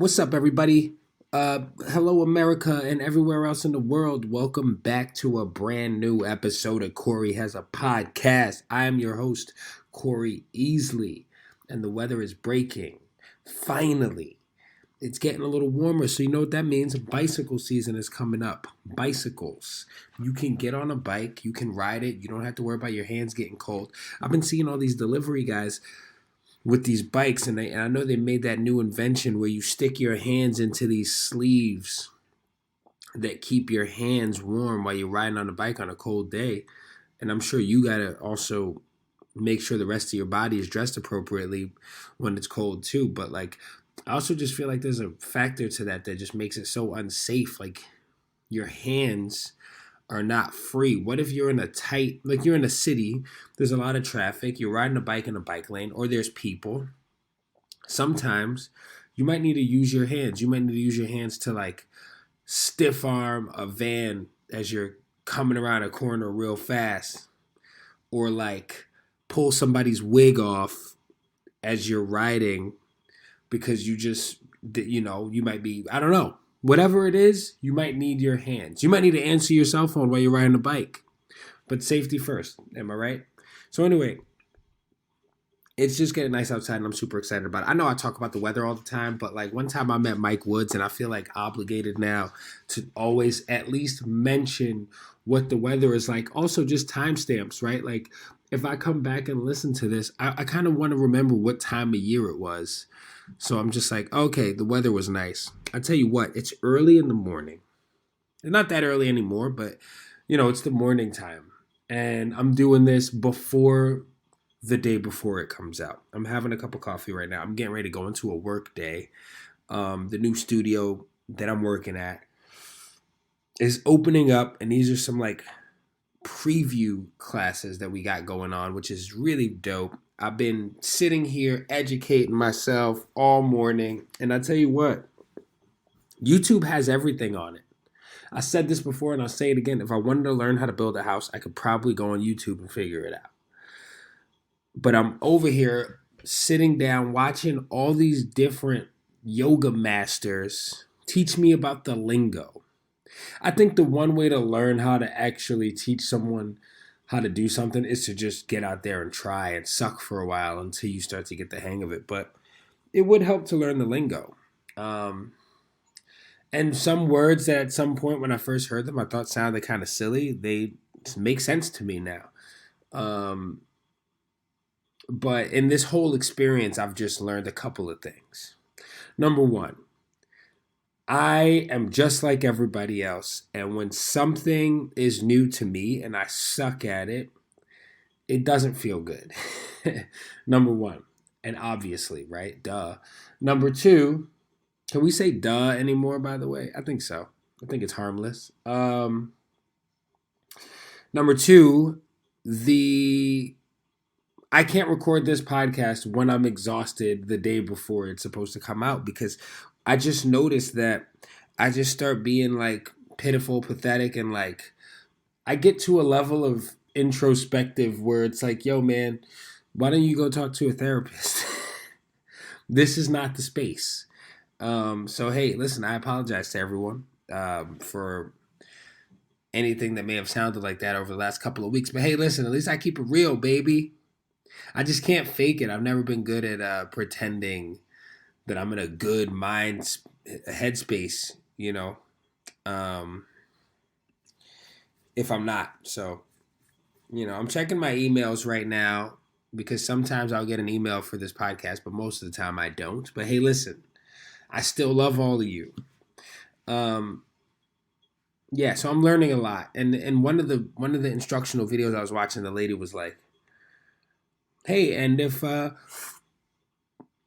What's up, everybody? Hello, America, and everywhere else in the world. Welcome back to a brand new episode of Corey Has a Podcast. I am your host, Corey Easley, and the weather is breaking. Finally, it's getting a little warmer, so you know what that means? Bicycle season is coming up. Bicycles. You can get on a bike, you can ride it, you don't have to worry about your hands getting cold. I've been seeing all these delivery guys with these bikes, and I know they made that new invention where you stick your hands into these sleeves that keep your hands warm while you're riding on a bike on a cold day. And I'm sure you gotta also make sure the rest of your body is dressed appropriately when it's cold too. But like, I also just feel like there's a factor to that just makes it so unsafe. Like, your hands are not free. What if you're in a tight, like you're in a city, there's a lot of traffic, you're riding a bike in a bike lane, or there's people. Sometimes you might need to use your hands. You might need to use your hands to like stiff arm a van as you're coming around a corner real fast, or like pull somebody's wig off as you're riding because you might be, I don't know. Whatever it is, you might need your hands. You might need to answer your cell phone while you're riding a bike. But safety first. Am I right? So anyway, it's just getting nice outside and I'm super excited about it. I know I talk about the weather all the time, but like one time I met Mike Woods and I feel like obligated now to always at least mention what the weather is like. Also just timestamps, right? Like if I come back and listen to this, I kind of want to remember what time of year it was. So I'm just like, okay, the weather was nice. I tell you what, it's early in the morning. It's not that early anymore, but it's the morning time. And I'm doing this before the day before it comes out. I'm having a cup of coffee right now. I'm getting ready to go into a work day. The new studio that I'm working at is opening up, and these are some like preview classes that we got going on, which is really dope. I've been sitting here educating myself all morning, and I tell you what, YouTube has everything on it. I said this before and I'll say it again. If I wanted to learn how to build a house, I could probably go on YouTube and figure it out. But I'm over here sitting down watching all these different yoga masters teach me about the lingo. I think the one way to learn how to actually teach someone how to do something is to just get out there and try and suck for a while until you start to get the hang of it. But it would help to learn the lingo. And some words that at some point when I first heard them, I thought sounded kind of silly. They make sense to me now. But in this whole experience, I've just learned a couple of things. Number one, I am just like everybody else. And when something is new to me and I suck at it, it doesn't feel good. Number one. And obviously, right? Duh. Number two, can we say duh anymore, by the way? I think so. I think it's harmless. Number two, I can't record this podcast when I'm exhausted the day before it's supposed to come out because I just noticed that I just start being like pitiful, pathetic, and like I get to a level of introspective where it's like, yo, man, why don't you go talk to a therapist? This is not the space. So, hey, listen, I apologize to everyone for anything that may have sounded like that over the last couple of weeks. But hey, listen, at least I keep it real, baby. I just can't fake it. I've never been good at pretending that I'm in a good headspace, if I'm not. So, I'm checking my emails right now because sometimes I'll get an email for this podcast, but most of the time I don't. But hey, listen, I still love all of you. Yeah, so I'm learning a lot. And one of the instructional videos I was watching, the lady was like, hey, and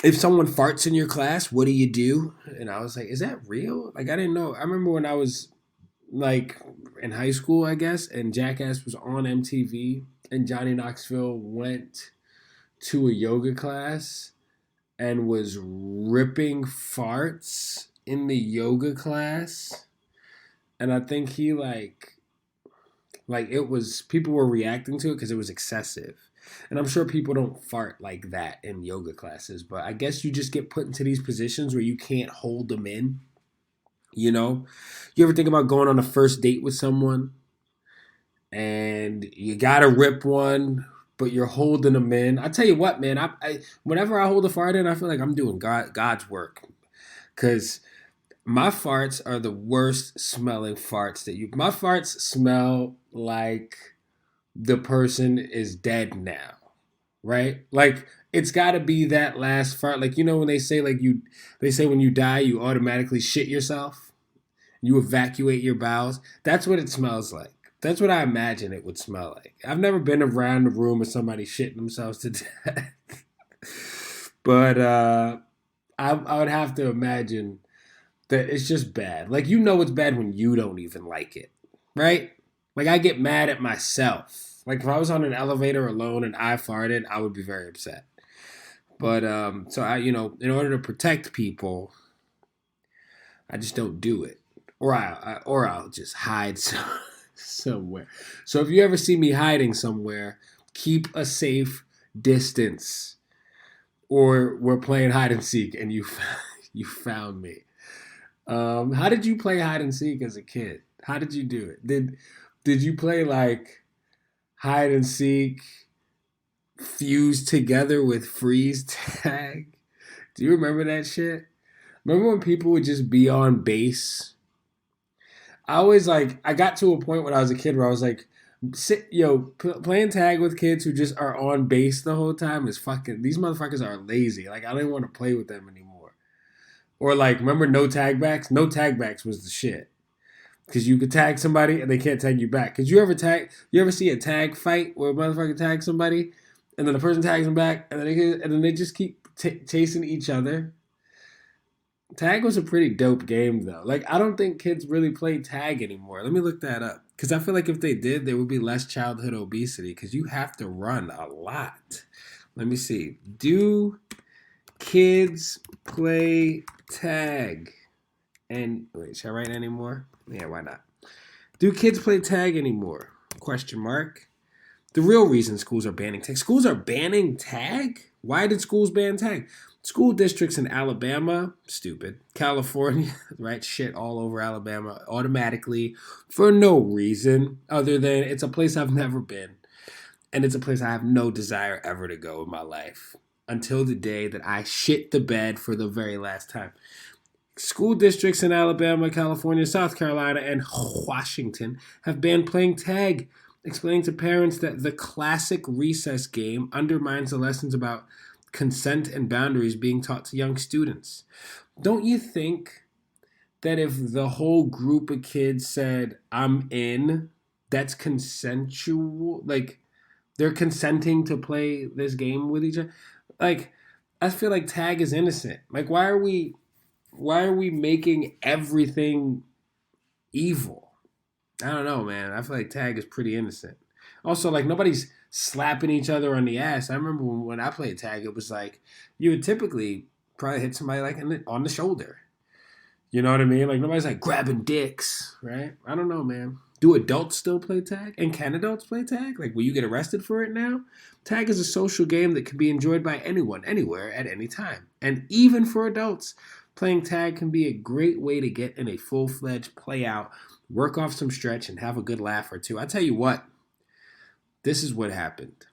if someone farts in your class, what do you do? And I was like, is that real? Like, I didn't know. I remember when I was like in high school, I guess, and Jackass was on MTV and Johnny Knoxville went to a yoga class and was ripping farts in the yoga class. And I think he like it was, people were reacting to it because it was excessive. And I'm sure people don't fart like that in yoga classes, but I guess you just get put into these positions where you can't hold them in. You know, you ever think about going on a first date with someone and you gotta rip one, but you're holding them in? I tell you what, man, I whenever I hold a fart in, I feel like I'm doing God's work because my farts are the worst smelling farts that you. My farts smell like the person is dead now, right? Like it's got to be that last fart. Like when they say they say when you die you automatically shit yourself, you evacuate your bowels. That's what it smells like. That's what I imagine it would smell like. I've never been around the room with somebody shitting themselves to death, but I would have to imagine that it's just bad. Like it's bad when you don't even like it, right? Like I get mad at myself. Like if I was on an elevator alone and I farted, I would be very upset. But so I, in order to protect people, I just don't do it, or I'll just hide somewhere. So if you ever see me hiding somewhere, keep a safe distance, or we're playing hide and seek and you you found me. How did you play hide and seek as a kid? How did you do it? Did you play like hide and seek fused together with freeze tag? Do you remember that shit? Remember when people would just be on base? I got to a point when I was a kid where I was like, playing tag with kids who just are on base the whole time is fucking. These motherfuckers are lazy. Like I don't even want to play with them anymore. Or like, remember no tag backs? No tag backs was the shit. Because you could tag somebody and they can't tag you back. Because you ever see a tag fight where a motherfucker tags somebody and then the person tags them back and then they just keep chasing each other? Tag was a pretty dope game though. Like I don't think kids really play tag anymore. Let me look that up. Because I feel like if they did, there would be less childhood obesity. Because you have to run a lot. Let me see. Do kids play tag? And wait, should I write anymore? Yeah, why not? Do kids play tag anymore? Question mark. The real reason schools are banning tag. Schools are banning tag? Why did schools ban tag? School districts in Alabama, stupid. California, right? Shit all over Alabama automatically for no reason other than it's a place I've never been. And it's a place I have no desire ever to go in my life until the day that I shit the bed for the very last time. School districts in Alabama, California, South Carolina, and Washington have banned playing tag, explaining to parents that the classic recess game undermines the lessons about consent and boundaries being taught to young students. Don't you think that if the whole group of kids said, I'm in, that's consensual? Like, they're consenting to play this game with each other? Like, I feel like tag is innocent. Like, why are we making everything evil? I don't know, man. I feel like tag is pretty innocent. Also, like nobody's slapping each other on the ass. I remember when I played tag, it was like you would typically probably hit somebody like on the shoulder. You know what I mean? Like nobody's like grabbing dicks, right? I don't know, man. Do adults still play tag? And can adults play tag? Like, will you get arrested for it now? Tag is a social game that can be enjoyed by anyone, anywhere, at any time. And even for adults, playing tag can be a great way to get in a full-fledged play out, work off some stretch, and have a good laugh or two. I tell you what, this is what happened.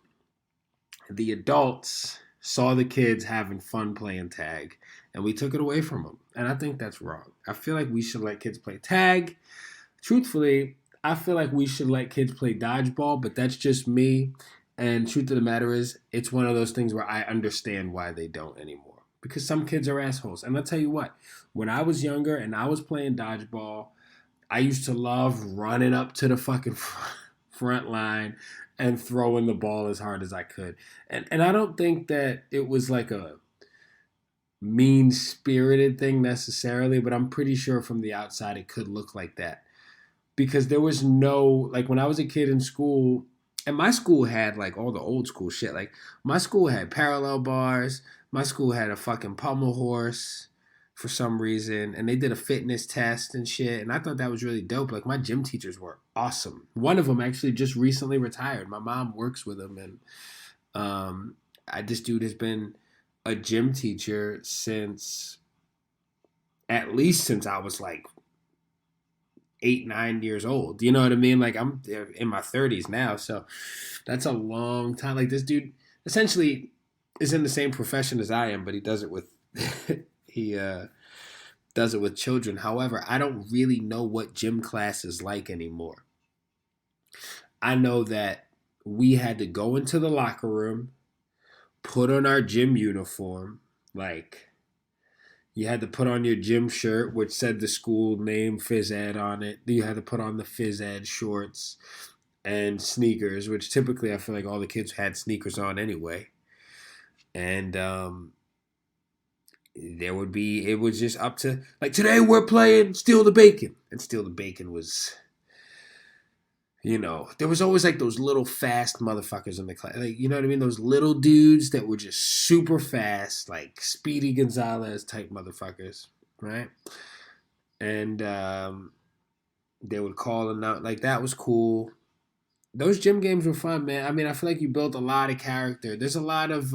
The adults saw the kids having fun playing tag, and we took it away from them. And I think that's wrong. I feel like we should let kids play tag. Truthfully, I feel like we should let kids play dodgeball, but that's just me. And truth of the matter is, it's one of those things where I understand why they don't anymore. Because some kids are assholes. And I'll tell you what, when I was younger and I was playing dodgeball, I used to love running up to the fucking front line and throwing the ball as hard as I could. And I don't think that it was like a mean spirited thing necessarily, but I'm pretty sure from the outside it could look like that. Because there was no, like when I was a kid in school, and my school had like all the old school shit. Like my school had parallel bars, my school had a fucking pommel horse for some reason, and they did a fitness test and shit, and I thought that was really dope. Like my gym teachers were awesome. One of them actually just recently retired. My mom works with him, and This dude has been a gym teacher at least since I was like 8, 9 years old. You know what I mean? Like I'm in my 30s now, so that's a long time. Like this dude essentially is in the same profession as I am, but he does it with he does it with children. However, I don't really know what gym class is like anymore. I know that we had to go into the locker room, put on our gym uniform, like you had to put on your gym shirt, which said the school name Phys Ed on it. You had to put on the Phys Ed shorts and sneakers, which typically I feel like all the kids had sneakers on anyway. And it was just up to, like, today we're playing Steal the Bacon. And Steal the Bacon was, there was always like those little fast motherfuckers in the class. Like, you know what I mean? Those little dudes that were just super fast, like Speedy Gonzalez type motherfuckers, right? And they would call them out. Like, that was cool. Those gym games were fun, man. I mean, I feel like you built a lot of character. There's a lot of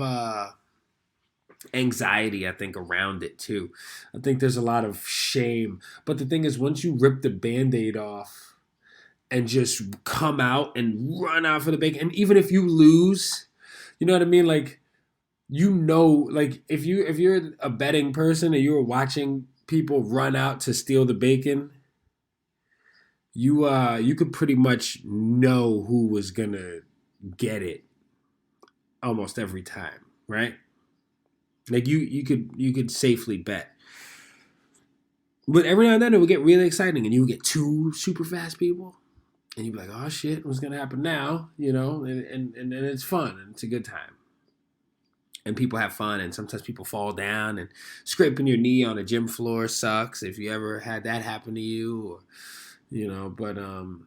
anxiety, I think, around it, too. I think there's a lot of shame. But the thing is, once you rip the Band-Aid off, and just come out and run out for the bacon. And even if you lose, you know what I mean? Like, like if you're a betting person and you were watching people run out to steal the bacon, you could pretty much know who was gonna get it almost every time, right? Like you could safely bet. But every now and then it would get really exciting and you would get two super fast people. And you'd be like, oh shit, what's gonna happen now? And it's fun and it's a good time. And people have fun and sometimes people fall down and scraping your knee on a gym floor sucks if you ever had that happen to you but and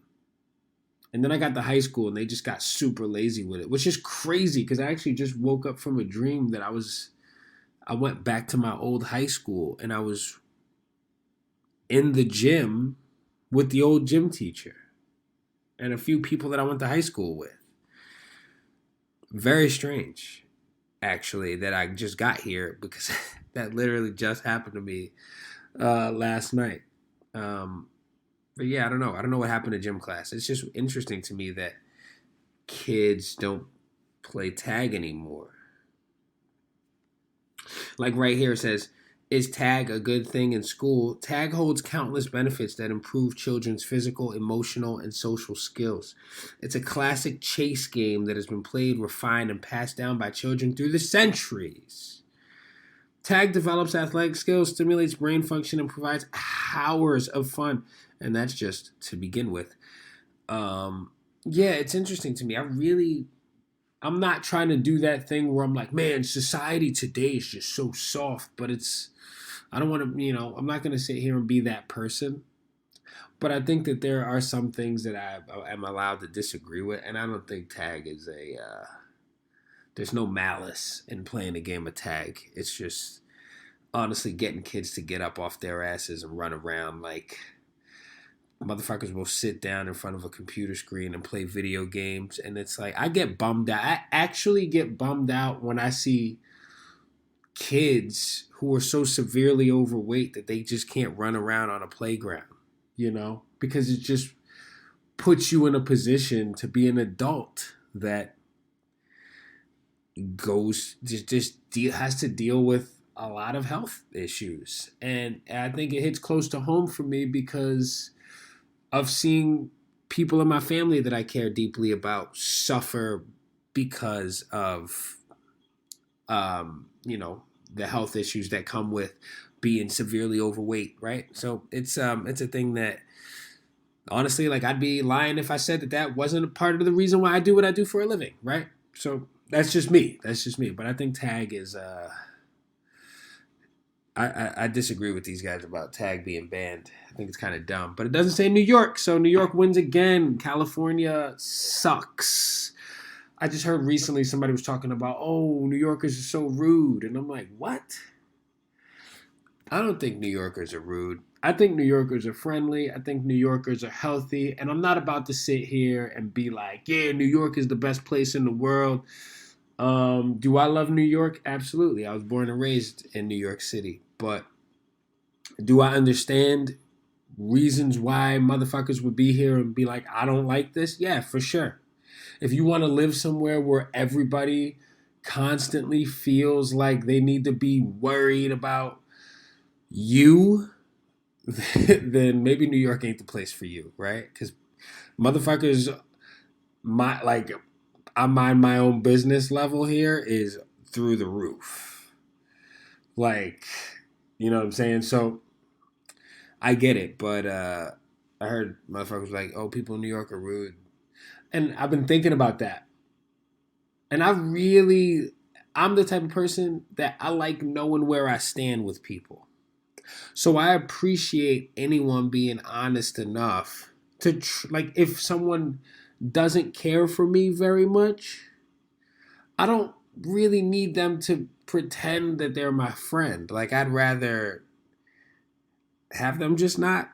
then I got to high school and they just got super lazy with it, which is crazy because I actually just woke up from a dream that I went back to my old high school and I was in the gym with the old gym teacher and a few people that I went to high school with. Very strange, actually, that I just got here because that literally just happened to me last night. But yeah, I don't know. I don't know what happened to gym class. It's just interesting to me that kids don't play tag anymore. Like right here it says, is tag a good thing in school? Tag holds countless benefits that improve children's physical, emotional, and social skills. It's a classic chase game that has been played, refined, and passed down by children through the centuries. Tag develops athletic skills, stimulates brain function, and provides hours of fun. And that's just to begin with. Yeah, it's interesting to me. I'm not trying to do that thing where I'm like, man, society today is just so soft, but I don't want to, I'm not going to sit here and be that person. But I think that there are some things that I am allowed to disagree with. And I don't think tag is there's no malice in playing a game of tag. It's just honestly getting kids to get up off their asses and run around like motherfuckers will sit down in front of a computer screen and play video games. And it's like, I get bummed out. I actually get bummed out when I see kids who are so severely overweight that they just can't run around on a playground, because it just puts you in a position to be an adult that has to deal with a lot of health issues. And I think it hits close to home for me because of seeing people in my family that I care deeply about suffer because of the health issues that come with being severely overweight, right? So it's a thing that honestly, like, I'd be lying if I said that wasn't a part of the reason why I do what I do for a living, right? So that's just me. But I think tag is I disagree with these guys about tag being banned. I think it's kind of dumb, but it doesn't say New York, so New York wins again. California sucks. I just heard recently somebody was talking about, oh, New Yorkers are so rude. And I'm like, what? I don't think New Yorkers are rude. I think New Yorkers are friendly. I think New Yorkers are healthy. And I'm not about to sit here and be like, yeah, New York is the best place in the world. Do I love New York? Absolutely. I was born and raised in New York City. But do I understand reasons why motherfuckers would be here and be like, I don't like this? Yeah, for sure. If you want to live somewhere where everybody constantly feels like they need to be worried about you, then maybe New York ain't the place for you, right? Because motherfuckers, my like, I mind my own business level here is through the roof. Like, you know what I'm saying? So I get it, but I heard motherfuckers like, oh, people in New York are rude. And I've been thinking about that. And I'm the type of person that I like knowing where I stand with people. So I appreciate anyone being honest enough to, like, if someone doesn't care for me very much, I don't really need them to pretend that they're my friend. Like, I'd rather have them just not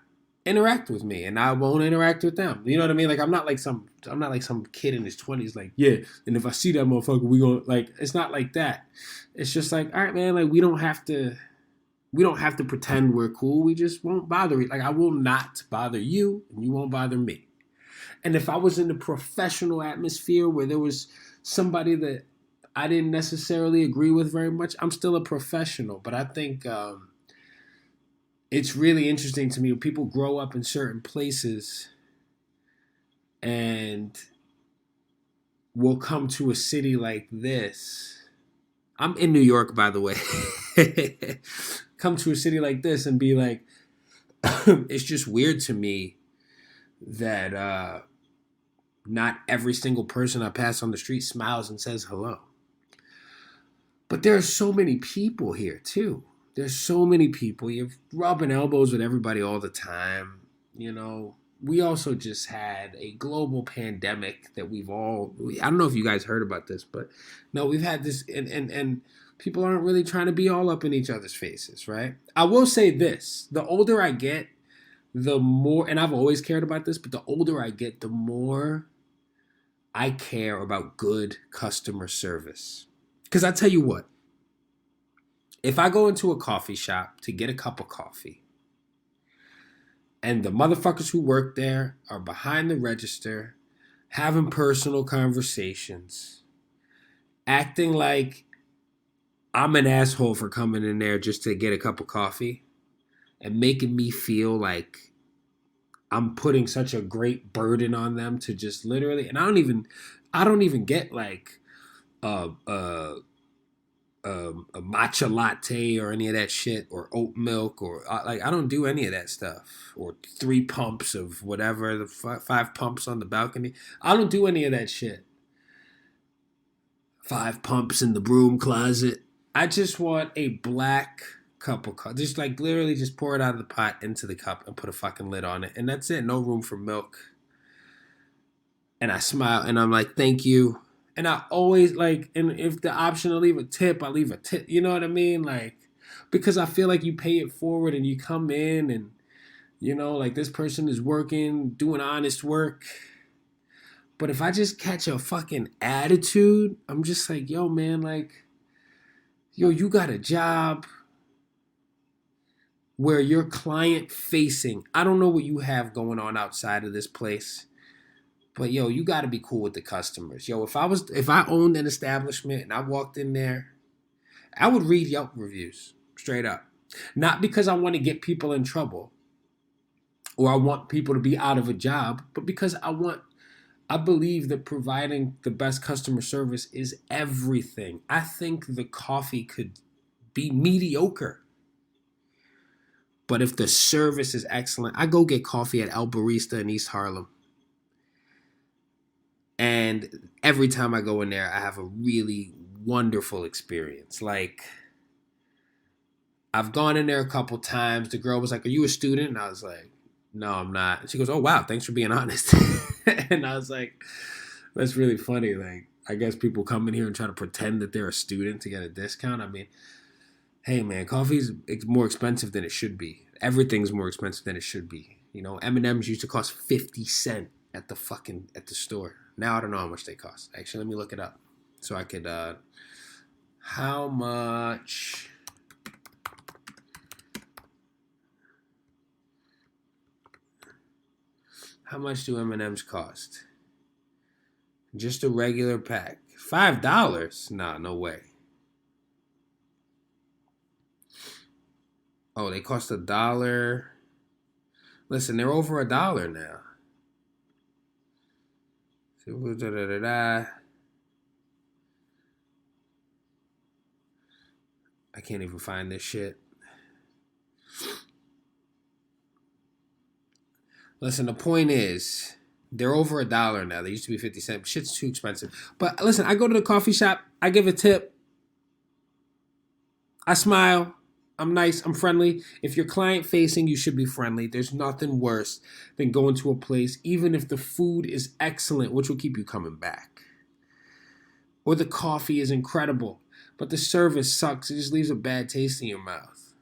interact with me and I won't interact with them. You know what I mean? Like I'm not like some kid in his 20s like, yeah, and if I see that motherfucker, we going to like it's not like that. It's just like, all right, man, like we don't have to pretend we're cool. We just won't bother you. Like I will not bother you and you won't bother me. And if I was in a professional atmosphere where there was somebody that I didn't necessarily agree with very much, I'm still a professional, but I think it's really interesting to me when people grow up in certain places and will come to a city like this. I'm in New York, by the way. Come to a city like this and be like, it's just weird to me that not every single person I pass on the street smiles and says hello. But there are so many people here, too. There's so many people. You're rubbing elbows with everybody all the time. You know, we also just had a global pandemic that I don't know if you guys heard about this, but no, we've had this, and people aren't really trying to be all up in each other's faces, right? I will say this: the older I get, the more, and I've always cared about this, but the older I get, the more I care about good customer service. Because I tell you what, if I go into a coffee shop to get a cup of coffee, and the motherfuckers who work there are behind the register, having personal conversations, acting like I'm an asshole for coming in there just to get a cup of coffee, and making me feel like I'm putting such a great burden on them to just literally, and I don't even get like a, a a matcha latte or any of that shit or oat milk or like I don't do any of that stuff or 3 pumps of whatever the 5 pumps on the balcony. I don't do any of that shit. 5 pumps in the broom closet. I just want a black cup of coffee. Just like literally just pour it out of the pot into the cup and put a fucking lid on it. And that's it. No room for milk. And I smile and I'm like, thank you. And I always like, and if the option to leave a tip, I leave a tip. You know what I mean? Like, because I feel like you pay it forward and you come in and, you know, like this person is working, doing honest work. But if I just catch a fucking attitude, I'm just like, yo, man, like, yo, you got a job where you're client facing. I don't know what you have going on outside of this place. But yo, you got to be cool with the customers. Yo, if I owned an establishment and I walked in there, I would read Yelp reviews straight up. Not because I want to get people in trouble or I want people to be out of a job, but because I believe that providing the best customer service is everything. I think the coffee could be mediocre. But if the service is excellent, I go get coffee at El Barista in East Harlem. And every time I go in there, I have a really wonderful experience. Like, I've gone in there a couple times. The girl was like, "Are you a student?" And I was like, "No, I'm not." And she goes, "Oh, wow, thanks for being honest." And I was like, that's really funny. Like, I guess people come in here and try to pretend that they're a student to get a discount. I mean, hey, man, coffee's more expensive than it should be. Everything's more expensive than it should be. You know, M&M's used to cost 50 cents at the store. Now I don't know how much they cost. Actually, let me look it up. so I could. How much? How much do M&Ms cost? Just a regular pack. $5? Nah, no way. Oh, they cost $1. Listen, they're over $1 now. I can't even find this shit. Listen, the point is, they're over $1 now. They used to be 50 cents. Shit's too expensive. But listen, I go to the coffee shop. I give a tip. I smile. I'm nice. I'm friendly. If you're client facing, you should be friendly. There's nothing worse than going to a place, even if the food is excellent, which will keep you coming back. Or the coffee is incredible, but the service sucks. It just leaves a bad taste in your mouth.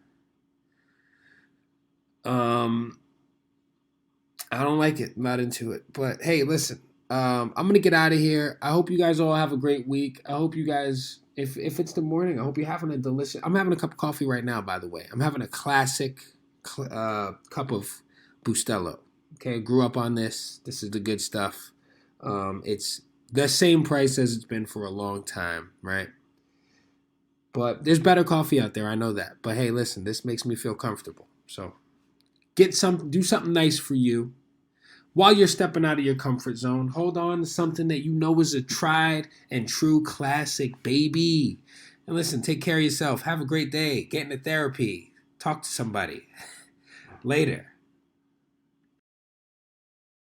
I don't like it. I'm not into it. But hey, listen. I'm gonna get out of here. I hope you guys all have a great week. I hope you guys, if it's the morning, I hope you're having a delicious. I'm having a cup of coffee right now. By the way, I'm having a classic cup of Bustelo. Okay, grew up on this. This is the good stuff. It's the same price as it's been for a long time, right? But there's better coffee out there. I know that. But hey, listen, this makes me feel comfortable. So do something nice for you. While you're stepping out of your comfort zone, hold on to something that you know is a tried and true classic, baby. And listen, take care of yourself. Have a great day. Get into therapy. Talk to somebody. Later.